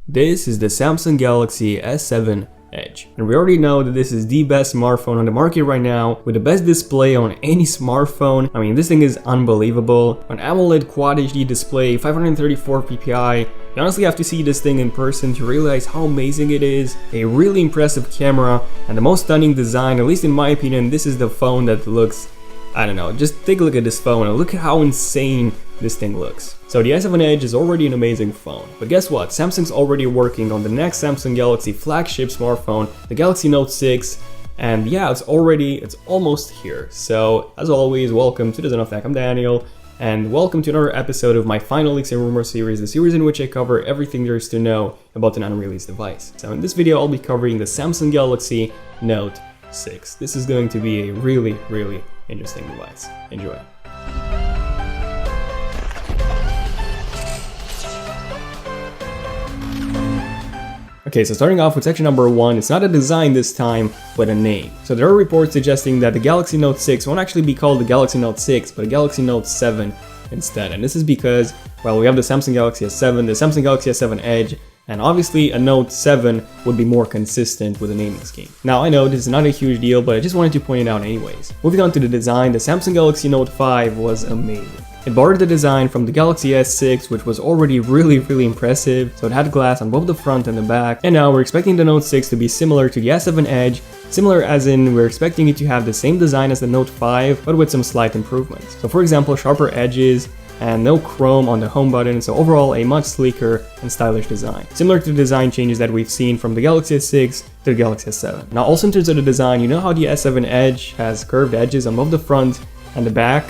This is the Samsung Galaxy S7 Edge, and we already know that this is the best smartphone on the market right now with the best display on any smartphone. I mean, this thing is unbelievable. An AMOLED Quad HD display, 534 ppi. You honestly have to see this thing in person to realize how amazing it is. A really impressive camera and the most stunning design, at least in my opinion. This is the phone that looks, I don't know, just take a look at this phone and look at how insane this thing looks. So the S7 Edge is already an amazing phone, but guess what? Samsung's already working on the next Samsung Galaxy flagship smartphone, the Galaxy Note 6, and yeah, it's almost here. So as always, welcome to the Zone of Tech. I'm Daniel, and welcome to another episode of my Final Leaks and Rumors series, the series in which I cover everything there is to know about an unreleased device. So in this video, I'll be covering the Samsung Galaxy Note 6. This is going to be a really interesting device. Enjoy. Okay, so starting off with section number 1, it's not a design this time, but a name. So there are reports suggesting that the Galaxy Note 6 won't actually be called the Galaxy Note 6, but a Galaxy Note 7 instead. And this is because, well, we have the Samsung Galaxy S7, the Samsung Galaxy S7 Edge, and obviously a Note 7 would be more consistent with the naming scheme. Now, I know this is not a huge deal, but I just wanted to point it out anyways. Moving on to the design, the Samsung Galaxy Note 5 was amazing. It borrowed the design from the Galaxy S6, which was already really impressive, so it had glass on both the front and the back, and now we're expecting the Note 6 to be similar to the S7 Edge, similar as in we're expecting it to have the same design as the Note 5, but with some slight improvements. So for example, sharper edges, and no chrome on the home button, so overall a much sleeker and stylish design. Similar to the design changes that we've seen from the Galaxy S6 to the Galaxy S7. Now also in terms of the design, you know how the S7 Edge has curved edges on both the front and the back?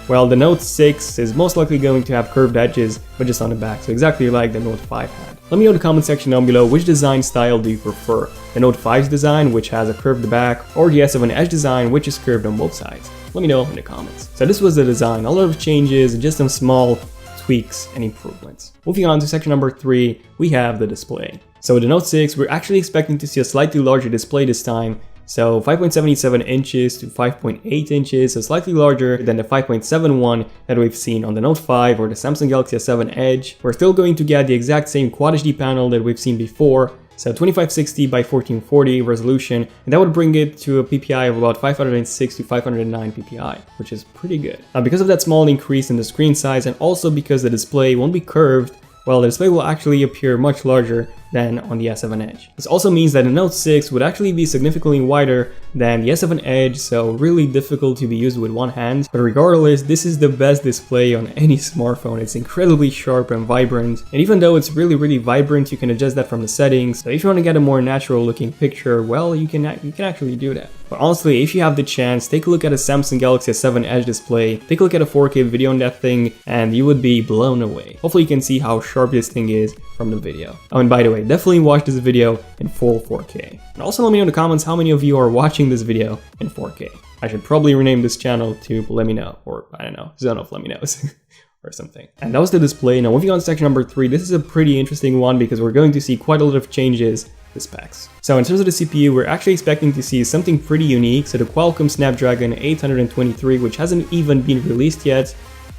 Well, the Note 6 is most likely going to have curved edges, but just on the back, so exactly like the Note 5 had. Let me know in the comment section down below, which design style do you prefer? The Note 5's design, which has a curved back, or the S7 Edge design, which is curved on both sides? Let me know in the comments. So this was the design, a lot of changes, just some small tweaks and improvements. Moving on to section number 3, we have the display. So with the Note 6, we're actually expecting to see a slightly larger display this time. So 5.77 inches to 5.8 inches, so slightly larger than the 5.71 that we've seen on the Note 5 or the Samsung Galaxy S7 Edge. We're still going to get the exact same Quad HD panel that we've seen before, so 2560 by 1440 resolution, and that would bring it to a PPI of about 506 to 509 PPI, which is pretty good. Now because of that small increase in the screen size, and also because the display won't be curved, well, the display will actually appear much larger than on the S7 Edge. This also means that the Note 6 would actually be significantly wider than the S7 Edge, so really difficult to be used with one hand. But regardless, this is the best display on any smartphone. It's incredibly sharp and vibrant, and even though it's really vibrant, you can adjust that from the settings. So if you want to get a more natural looking picture, well, you can actually do that. But honestly, if you have the chance, take a look at a Samsung Galaxy S7 Edge display, take a look at a 4K video on that thing, and you would be blown away. Hopefully you can see how sharp this thing is from the video. Oh, and by the way, definitely watch this video in full 4K. And also let me know in the comments how many of you are watching this video in 4K. I should probably rename this channel to Let Me Know, or I don't know, Zone of Let Me Knows. Or something. And that was the display. Now moving on to section number 3, this is a pretty interesting one because we're going to see quite a lot of changes to specs. So in terms of the CPU, we're actually expecting to see something pretty unique. So the Qualcomm Snapdragon 823, which hasn't even been released yet.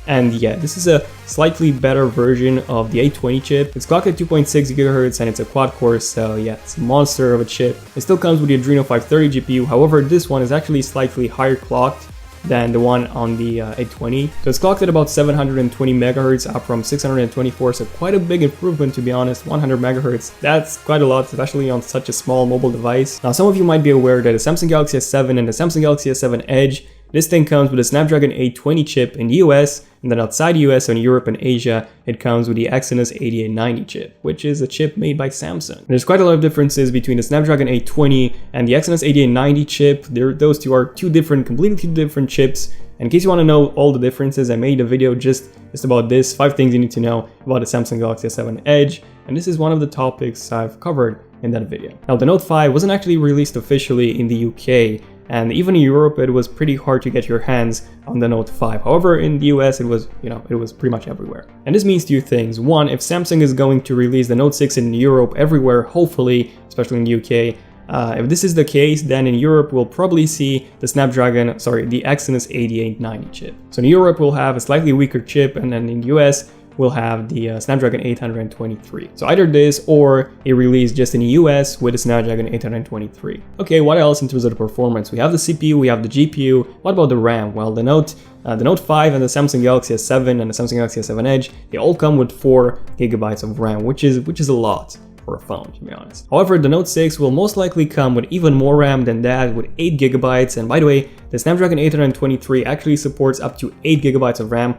And yeah, this is a slightly better version of the 820 chip. It's clocked at 2.6 GHz and it's a quad core, so yeah, it's a monster of a chip. It still comes with the Adreno 530 GPU, however this one is actually slightly higher clocked than the one on the 820. So it's clocked at about 720 MHz up from 624, so quite a big improvement to be honest. 100 MHz, that's quite a lot, especially on such a small mobile device. Now some of you might be aware that the Samsung Galaxy S7 and the Samsung Galaxy S7 Edge, this thing comes with a Snapdragon 820 chip in the US, and then outside the US, so in Europe and Asia, it comes with the Exynos 8890 chip, which is a chip made by Samsung. And there's quite a lot of differences between the Snapdragon 820 and the Exynos 8890 chip. Those two are completely two different chips. And in case you want to know all the differences, I made a video just about this, 5 things you need to know about the Samsung Galaxy S7 Edge, and this is one of the topics I've covered in that video. Now the Note 5 wasn't actually released officially in the UK, and even in Europe it was pretty hard to get your hands on the Note 5. However, in the US it was pretty much everywhere. And this means 2 things. One, if Samsung is going to release the Note 6 in Europe everywhere, hopefully, especially in the UK, if this is the case, then in Europe we'll probably see the Exynos 8890 chip. So in Europe we'll have a slightly weaker chip, and then in the US will have the Snapdragon 823. So either this or a release just in the US with the Snapdragon 823. Okay, what else in terms of the performance? We have the CPU, we have the GPU. What about the RAM? Well, the Note 5 and the Samsung Galaxy S7 and the Samsung Galaxy S7 Edge, they all come with 4 GB of RAM, which is a lot for a phone, to be honest. However, the Note 6 will most likely come with even more RAM than that, with 8 GB. And by the way, the Snapdragon 823 actually supports up to 8 GB of RAM.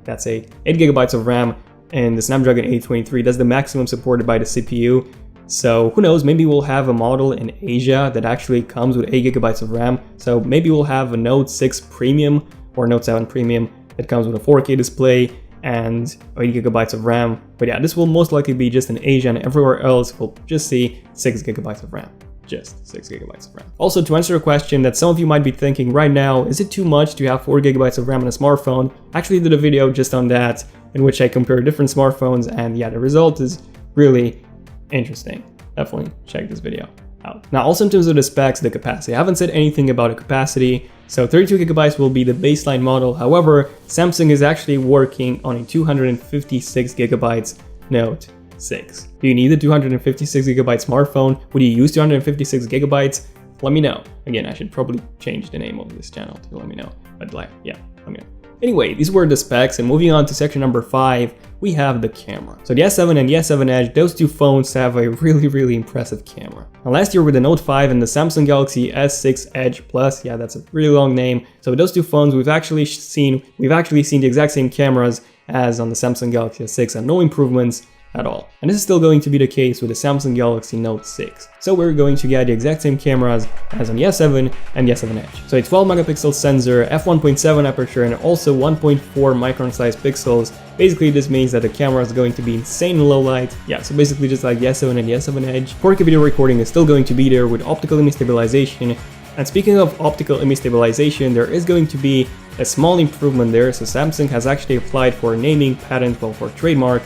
That's 8 GB of RAM, and the Snapdragon 823, that's the maximum supported by the CPU. So who knows, maybe we'll have a model in Asia that actually comes with 8 GB of RAM. So maybe we'll have a Note 6 Premium or Note 7 Premium that comes with a 4K display and 8 GB of RAM. But yeah, this will most likely be just in Asia, and everywhere else we'll just see 6 GB of RAM. Just 6 GB of RAM. Also, to answer a question that some of you might be thinking right now, is it too much to have 4 GB of RAM on a smartphone? I actually did a video just on that in which I compared different smartphones, and yeah, the result is really interesting. Definitely check this video out. Now, also in terms of the specs, the capacity, I haven't said anything about the capacity. So 32 GB will be the baseline model. However, Samsung is actually working on a 256 GB Note 6. Do you need a 256 GB smartphone? Would you use 256 GB? Let me know. Again, I should probably change the name of this channel to let me know. But yeah, let me know. Anyway, these were the specs, and moving on to section number 5, we have the camera. So the S7 and the S7 Edge, those two phones have a really impressive camera. Now last year with the Note 5 and the Samsung Galaxy S6 Edge Plus, yeah, that's a really long name. So with those two phones, we've actually seen the exact same cameras as on the Samsung Galaxy S6 and no improvements at all. And this is still going to be the case with the Samsung Galaxy Note 6. So we're going to get the exact same cameras as on the S7 and the S7 Edge. So a 12 megapixel sensor, f1.7 aperture, and also 1.4 micron size pixels. Basically, this means that the camera is going to be insane in low light. Yeah, so basically just like the S7 and the S7 Edge. 4K video recording is still going to be there with optical image stabilization. And speaking of optical image stabilization, there is going to be a small improvement there. So Samsung has actually applied for a naming patent, well, for a trademark,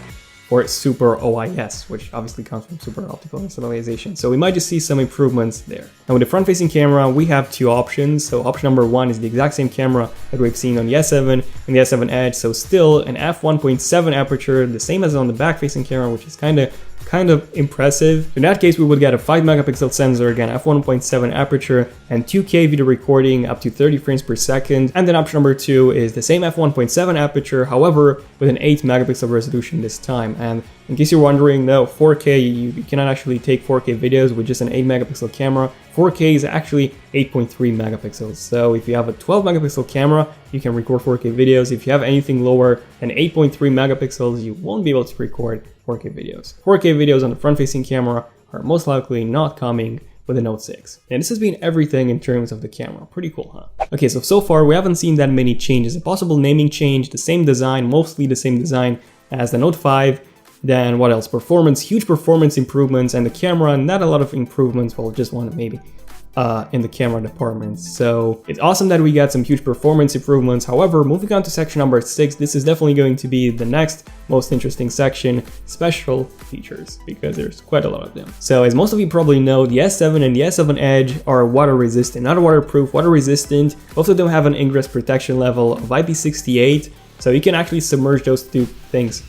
or Super OIS, which obviously comes from Super Optical Image Stabilization. So we might just see some improvements there. Now with the front-facing camera, we have two options. So option number 1 is the exact same camera that we've seen on the S7 and the S7 Edge. So still an f1.7 aperture, the same as on the back-facing camera, which is kind of impressive. In that case, we would get a 5 megapixel sensor, again f1.7 aperture, and 2K video recording up to 30 frames per second. And then option number 2 is the same f1.7 aperture, however with an 8 megapixel resolution this time. And in case you're wondering, no, 4K, you cannot actually take 4K videos with just an 8 megapixel camera. 4K is actually 8.3 megapixels. So if you have a 12 megapixel camera, you can record 4K videos. If you have anything lower than 8.3 megapixels, you won't be able to record 4K videos. 4K videos on the front-facing camera are most likely not coming with the Note 6. And this has been everything in terms of the camera. Pretty cool, huh? Okay, so far we haven't seen that many changes. A possible naming change, the same design, mostly the same design as the Note 5. Then what else? Performance, huge performance improvements, and the camera, not a lot of improvements, well, just one maybe in the camera department. So it's awesome that we got some huge performance improvements. However, moving on to section number 6, this is definitely going to be the next most interesting section, special features, because there's quite a lot of them. So as most of you probably know, the S7 and the S7 Edge are water resistant, not waterproof, water resistant. Both of them have an ingress protection level of IP68, so you can actually submerge those two things,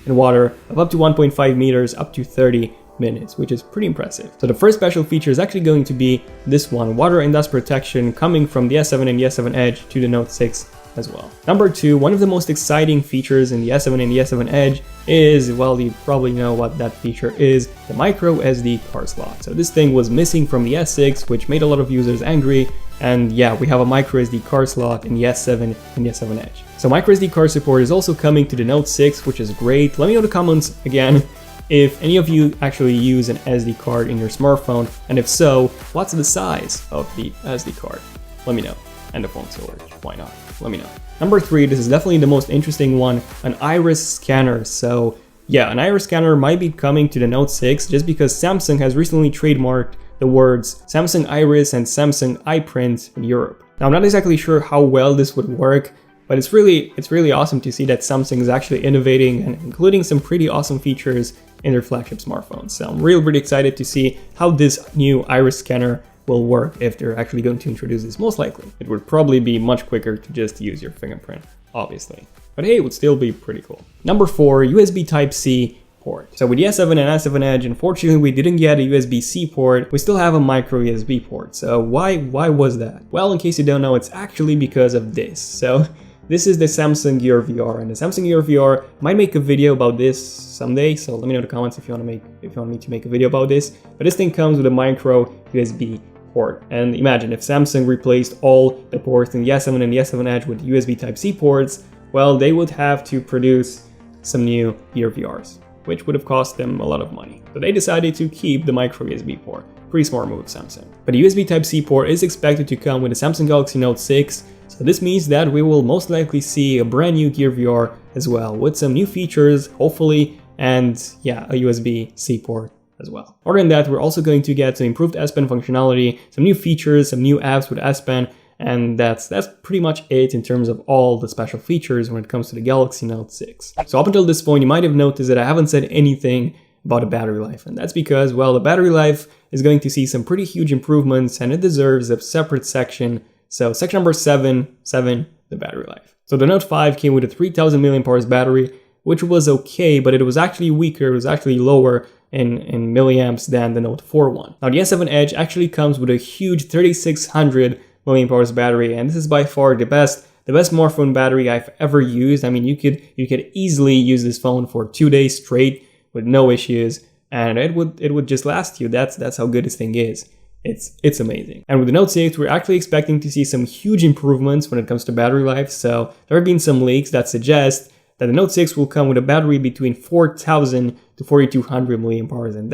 in water of up to 1.5 meters, up to 30 minutes, which is pretty impressive. So the first special feature is actually going to be this one, water and dust protection, coming from the S7 and the S7 Edge to the Note 6 as well. Number 2, one of the most exciting features in the S7 and the S7 Edge is, well, you probably know what that feature is, the micro SD card slot. So this thing was missing from the S6, which made a lot of users angry. And yeah, we have a micro SD card slot in the S7 and the S7 Edge. So micro SD card support is also coming to the Note 6, which is great. Let me know in the comments again if any of you actually use an SD card in your smartphone, and if so, what's the size of the SD card? Let me know. And the phone storage, why not? Let me know. Number 3, this is definitely the most interesting one, an iris scanner. So yeah, an iris scanner might be coming to the Note 6 just because Samsung has recently trademarked the words Samsung Iris and Samsung iPrint in Europe. Now I'm not exactly sure how well this would work, but it's really awesome to see that Samsung is actually innovating and including some pretty awesome features in their flagship smartphones. So I'm really excited to see how this new iris scanner will work if they're actually going to introduce this. Most likely, it would probably be much quicker to just use your fingerprint, obviously. but hey, it would still be pretty cool. Number 4, USB Type-C port. So with the S7 and S7 Edge, unfortunately we didn't get a USB-C port, we still have a micro USB port. So why was that? Well, in case you don't know, it's actually because of this. So this is the Samsung Gear VR, and the Samsung Gear VR might make a video about this someday, so let me know in the comments if you want me to make a video about this. But this thing comes with a micro USB port, and imagine if Samsung replaced all the ports in the S7 and the S7 Edge with USB Type-C ports, well, they would have to produce some new Gear VRs, which would have cost them a lot of money. So they decided to keep the micro USB port. Pretty smart move, Samsung. But the USB Type-C port is expected to come with the Samsung Galaxy Note 6, so this means that we will most likely see a brand new Gear VR as well, with some new features, hopefully, and yeah, a USB-C port as well. Other than that, we're also going to get some improved S Pen functionality, some new features, some new apps with S Pen, and that's pretty much it in terms of all the special features when it comes to the Galaxy Note 6. So up until this point, you might have noticed that I haven't said anything about the battery life, and that's because, well, the battery life is going to see some pretty huge improvements, and it deserves a separate section. So section number 7, the battery life. So the Note 5 came with a 3000 mAh battery, which was okay, but it was actually weaker, it was actually lower in milliamps than the Note 4 one. Now the S7 Edge actually comes with a huge 3600 mAh battery, and this is by far the best smartphone battery I've ever used. I mean, you could easily use this phone for 2 days straight with no issues, and it would just last you. That's how good this thing is. It's amazing. And with the Note 6, we're actually expecting to see some huge improvements when it comes to battery life. So there have been some leaks that suggest that the Note 6 will come with a battery between 4000 to 4200 mAh, and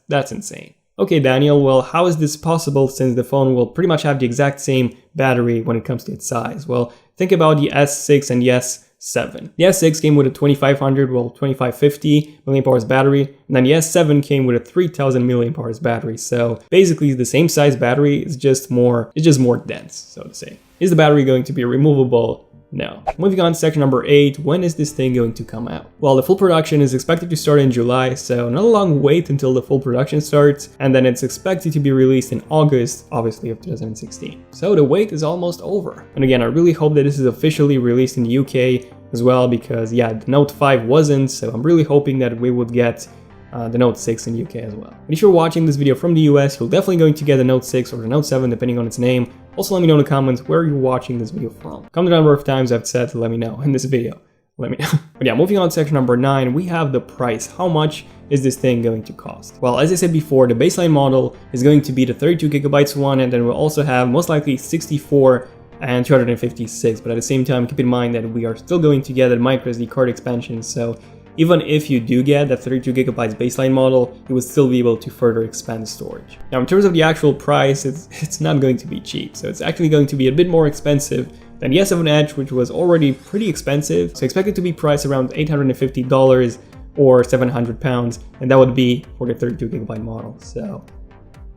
that's insane. Okay, Daniel, well, how is this possible since the phone will pretty much have the exact same battery when it comes to its size? Well, think about the S6 and the S7. The S6 came with a 2550 mAh battery, and then the S7 came with a 3000 mAh battery. So basically the same size battery, it's just more dense, so to say. Is the battery going to be removable? No. Moving on to section number 8, when is this thing going to come out? Well, the full production is expected to start in July, so not a long wait until the full production starts, and then it's expected to be released in August, obviously, of 2016. So the wait is almost over. And again, I really hope that this is officially released in the UK as well, because yeah, the Note 5 wasn't, so I'm really hoping that we would get the Note 6 in the UK as well. And if you're watching this video from the US, you're definitely going to get the Note 6 or the Note 7, depending on its name. Also, let me know in the comments where you're watching this video from. Count the number of times I've said to let me know in this video. Let me know. But yeah, moving on to section number 9, we have the price. How much is this thing going to cost? Well, as I said before, the baseline model is going to be the 32GB one, and then we'll also have most likely 64 and 256. But at the same time, keep in mind that we are still going to get a microSD card expansion, so even if you do get that 32GB baseline model, you would still be able to further expand storage. Now, in terms of the actual price, it's not going to be cheap. So it's actually going to be a bit more expensive than the S7 Edge, which was already pretty expensive. So expect it to be priced around $850 or £700, and that would be for the 32GB model. So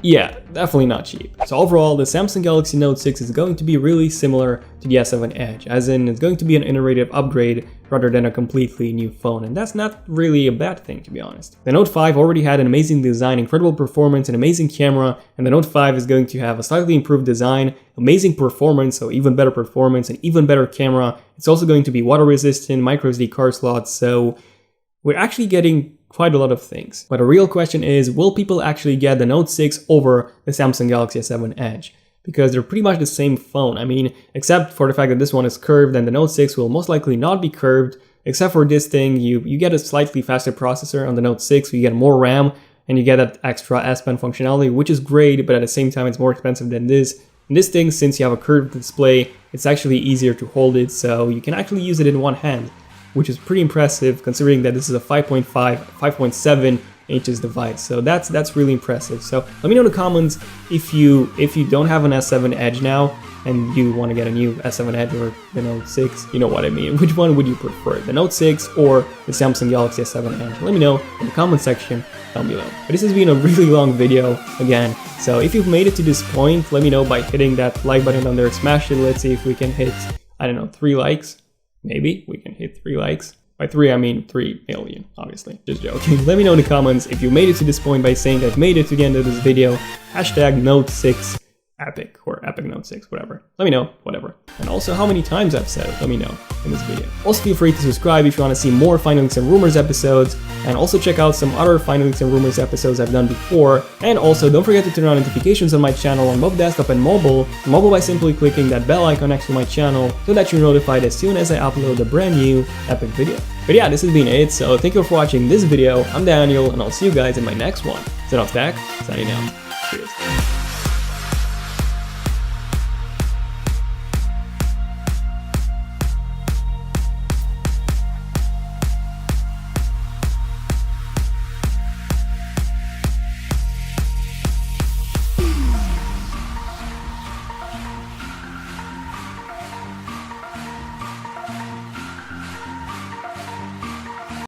yeah, definitely not cheap. So overall, the Samsung Galaxy Note 6 is going to be really similar to the S7 Edge, as in it's going to be an iterative upgrade rather than a completely new phone, and that's not really a bad thing, to be honest. The Note 5 already had an amazing design, incredible performance, an amazing camera, and the Note 5 is going to have a slightly improved design, amazing performance, so even better performance, and even better camera. It's also going to be water resistant, microSD card slots, so we're actually getting quite a lot of things. But the real question is, will people actually get the Note 6 over the Samsung Galaxy S7 Edge? Because they're pretty much the same phone. I mean, except for the fact that this one is curved, and the Note 6 will most likely not be curved. Except for this thing, you get a slightly faster processor on the Note 6, so you get more RAM, and you get that extra S Pen functionality, which is great, but at the same time it's more expensive than this. And this thing, since you have a curved display, it's actually easier to hold it, so you can actually use it in one hand, which is pretty impressive considering that this is a 5.7 inches device. So that's really impressive. So let me know in the comments if you don't have an S7 Edge now and you want to get a new S7 Edge or the Note 6, you know what I mean. Which one would you prefer, the Note 6 or the Samsung Galaxy S7 Edge? Let me know in the comment section down below. But this has been a really long video again, so if you've made it to this point, let me know by hitting that like button down there, smash it. Let's see if we can hit, I don't know, 3 likes. Maybe we can hit 3 likes. By 3, I mean 3 million, obviously. Just joking. Let me know in the comments if you made it to this point by saying I've made it to the end of this video. Hashtag Note 6 Epic or Epic Note 6, whatever. Let me know, whatever. And also how many times I've said it, let me know in this video. Also feel free to subscribe if you want to see more Final Leaks and Rumors episodes, and also check out some other Final Leaks and Rumors episodes I've done before. And also don't forget to turn on notifications on my channel on both desktop and mobile by simply clicking that bell icon next to my channel so that you're notified as soon as I upload a brand new epic video. But yeah, this has been it, so thank you for watching this video. I'm Daniel, and I'll see you guys in my next one. Xenox Tech, signing out.